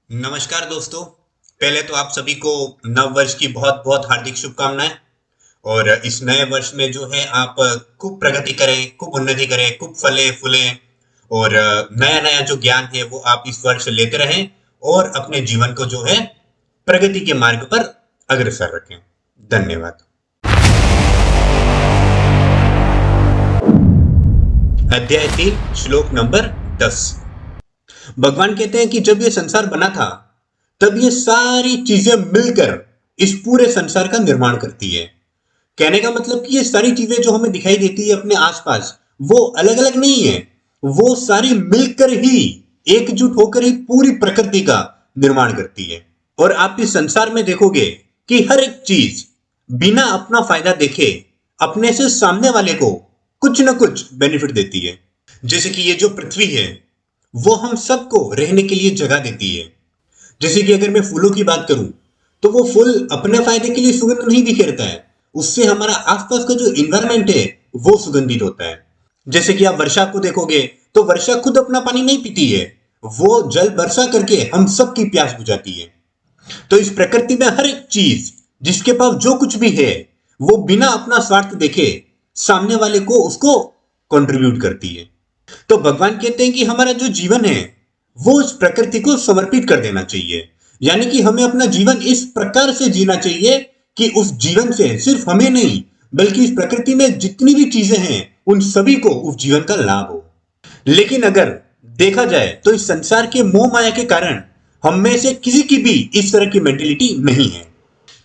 नमस्कार दोस्तों। पहले तो आप सभी को नव वर्ष की बहुत बहुत हार्दिक शुभकामनाएं। और इस नए वर्ष में जो है आप खूब प्रगति करें, खूब उन्नति करें, खूब फले फूले। और नया नया जो ज्ञान है वो आप इस वर्ष लेते रहें और अपने जीवन को जो है प्रगति के मार्ग पर अग्रसर रखें। धन्यवाद। अध्याय 3 श्लोक नंबर 10। भगवान कहते हैं कि जब ये संसार बना था तब ये सारी चीजें मिलकर इस पूरे संसार का निर्माण करती है। कहने का मतलब कि ये सारी चीजें जो हमें दिखाई देती है अपने आसपास, वो अलग अलग नहीं है। वो सारी मिलकर ही, एकजुट होकर ही पूरी प्रकृति का निर्माण करती है। और आप इस संसार में देखोगे कि हर एक चीज बिना अपना फायदा देखे अपने से सामने वाले को कुछ न कुछ बेनिफिट देती है। जैसे कि ये जो पृथ्वी है वो हम सबको रहने के लिए जगह देती है। जैसे कि अगर मैं फूलों की बात करूं तो वो फूल अपने फायदे के लिए सुगंध नहीं बिखेरता है, उससे हमारा आसपास का जो इन्वायरमेंट है वो सुगंधित होता है। जैसे कि आप वर्षा को देखोगे तो वर्षा खुद अपना पानी नहीं पीती है, वो जल वर्षा करके हम सबकी प्यास बुझाती है। तो इस प्रकृति में हर एक चीज, जिसके पास जो कुछ भी है, वो बिना अपना स्वार्थ देखे सामने वाले को उसको कंट्रीब्यूट करती है। तो भगवान कहते हैं कि हमारा जो जीवन है वो इस प्रकृति को समर्पित कर देना चाहिए। यानी कि हमें अपना जीवन इस प्रकार से जीना चाहिए कि उस जीवन से सिर्फ हमें नहीं बल्कि इस प्रकृति में जितनी भी चीजें हैं उन सभी को उस जीवन का लाभ हो। लेकिन अगर देखा जाए तो इस संसार के मोह माया के कारण हम में से किसी की भी इस तरह की मेंटेलिटी नहीं है।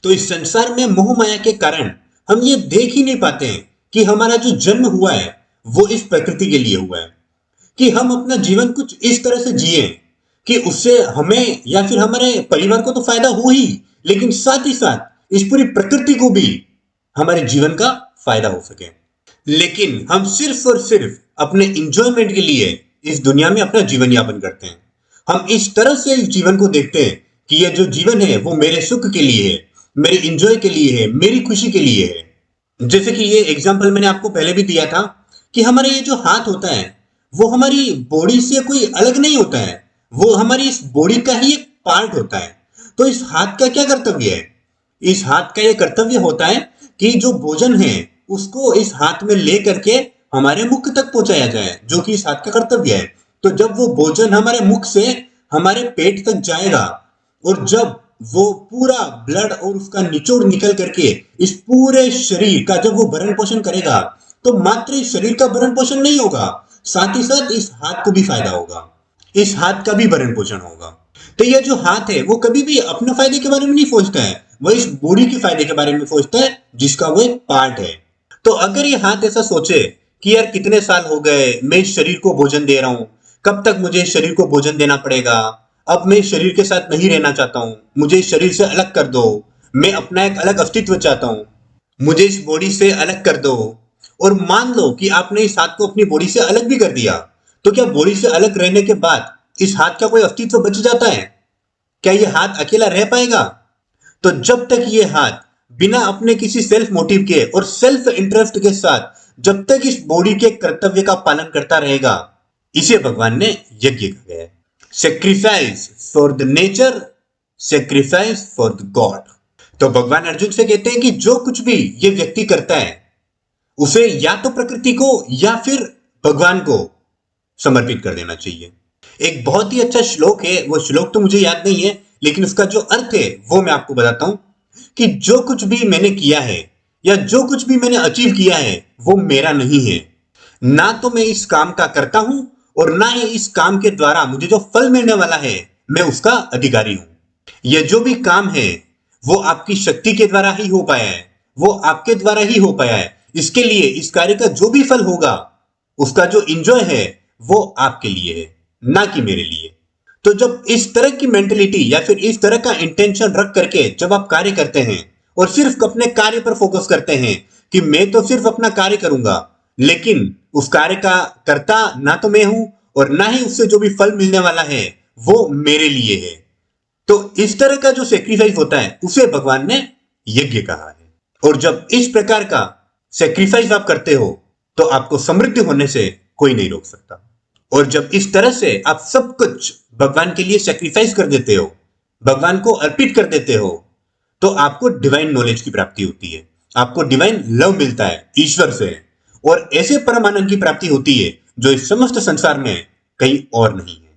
तो इस संसार में मोह माया के कारण हम ये देख ही नहीं पाते हैं कि हमारा जो जन्म हुआ है वो इस प्रकृति के लिए हुआ है, कि हम अपना जीवन कुछ इस तरह से जिए कि उससे हमें या फिर हमारे परिवार को तो फायदा हो ही, लेकिन साथ ही साथ इस पूरी प्रकृति को भी हमारे जीवन का फायदा हो सके। लेकिन हम सिर्फ और सिर्फ अपने इंजॉयमेंट के लिए इस दुनिया में अपना जीवन यापन करते हैं। हम इस तरह से इस जीवन को देखते हैं कि यह जो जीवन है वो मेरे सुख के लिए है, मेरे इंजॉय के लिए है, मेरी खुशी के लिए है। जैसे कि ये एग्जाम्पल मैंने आपको पहले भी दिया था कि हमारा ये जो हाथ होता है वो हमारी बॉडी से कोई अलग नहीं होता है, वो हमारी इस बॉडी का ही एक पार्ट होता है। तो इस हाथ का क्या कर्तव्य है? इस हाथ का ये कर्तव्य होता है कि जो भोजन है उसको इस हाथ में ले करके हमारे मुख तक पहुंचाया जाए, जो कि इस हाथ का कर्तव्य है। तो जब वो भोजन हमारे मुख से हमारे पेट तक जाएगा और जब वो पूरा ब्लड और उसका निचोड़ निकल करके इस पूरे शरीर का जब वो भरण पोषण करेगा, तो मात्र इस शरीर का भरण पोषण नहीं होगा, साथ ही साथ इस हाथ को भी फायदा होगा, इस हाथ का भी भरण पोषण होगा। तो यह जो हाथ है वो कभी भी अपने फायदे के बारे में नहीं सोचता है, वह इस बॉडी के फायदे के बारे में सोचता है जिसका वो एक पार्ट है। तो अगर ये हाथ ऐसा सोचे कि यार कितने साल हो गए मैं इस शरीर को भोजन दे रहा हूं, कब तक मुझे इस शरीर को भोजन देना पड़ेगा, अब मैं इस शरीर के साथ नहीं रहना चाहता हूं, मुझे इस शरीर से अलग कर दो, मैं अपना एक अलग अस्तित्व चाहता हूं, मुझे इस बॉडी से अलग कर दो। और मान लो कि आपने इस हाथ को अपनी बॉडी से अलग भी कर दिया, तो क्या बॉडी से अलग रहने के बाद इस हाथ का कोई अस्तित्व बच जाता है? क्या ये हाथ अकेला रह पाएगा? तो जब तक ये हाथ बिना अपने किसी सेल्फ मोटिव के और सेल्फ इंटरेस्ट के साथ जब तक इस बॉडी के कर्तव्य का पालन करता रहेगा, इसे भगवान ने यज्ञ कहा गया है। Sacrifice for the nature, sacrifice for the God. तो भगवान अर्जुन से कहते हैं कि जो कुछ भी ये व्यक्ति करता है उसे या तो प्रकृति को या फिर भगवान को समर्पित कर देना चाहिए। एक बहुत ही अच्छा श्लोक है, वो श्लोक तो मुझे याद नहीं है लेकिन उसका जो अर्थ है वो मैं आपको बताता हूं कि जो कुछ भी मैंने किया है या जो कुछ भी मैंने अचीव किया है वो मेरा नहीं है। ना तो मैं इस काम का करता हूं और ना ही इस काम के द्वारा मुझे जो फल मिलने वाला है मैं उसका अधिकारी हूं। यह जो भी काम है वो आपकी शक्ति के द्वारा ही हो पाया है, वो आपके द्वारा ही हो पाया है। इसके लिए इस कार्य का जो भी फल होगा, उसका जो इंजॉय है वो आपके लिए है, ना कि मेरे लिए। तो जब इस तरह की मेंटेलिटी या फिर इस तरह का इंटेंशन रख करके जब आप कार्य करते हैं और सिर्फ अपने कार्य पर फोकस करते हैं कि मैं तो सिर्फ अपना कार्य करूंगा, लेकिन उस कार्य का कर्ता ना तो मैं हूं और ना ही उससे जो भी फल मिलने वाला है वो मेरे लिए है, तो इस तरह का जो सेक्रीफाइस होता है उसे भगवान ने यज्ञ कहा है। और जब इस प्रकार का सेक्रीफाइस आप करते हो तो आपको समृद्ध होने से कोई नहीं रोक सकता। और जब इस तरह से आप सब कुछ भगवान के लिए सेक्रीफाइस कर देते हो, भगवान को अर्पित कर देते हो, तो आपको डिवाइन नॉलेज की प्राप्ति होती है, आपको डिवाइन लव मिलता है ईश्वर से, और ऐसे परम आनंद की प्राप्ति होती है जो इस समस्त संसार में कहीं और नहीं है।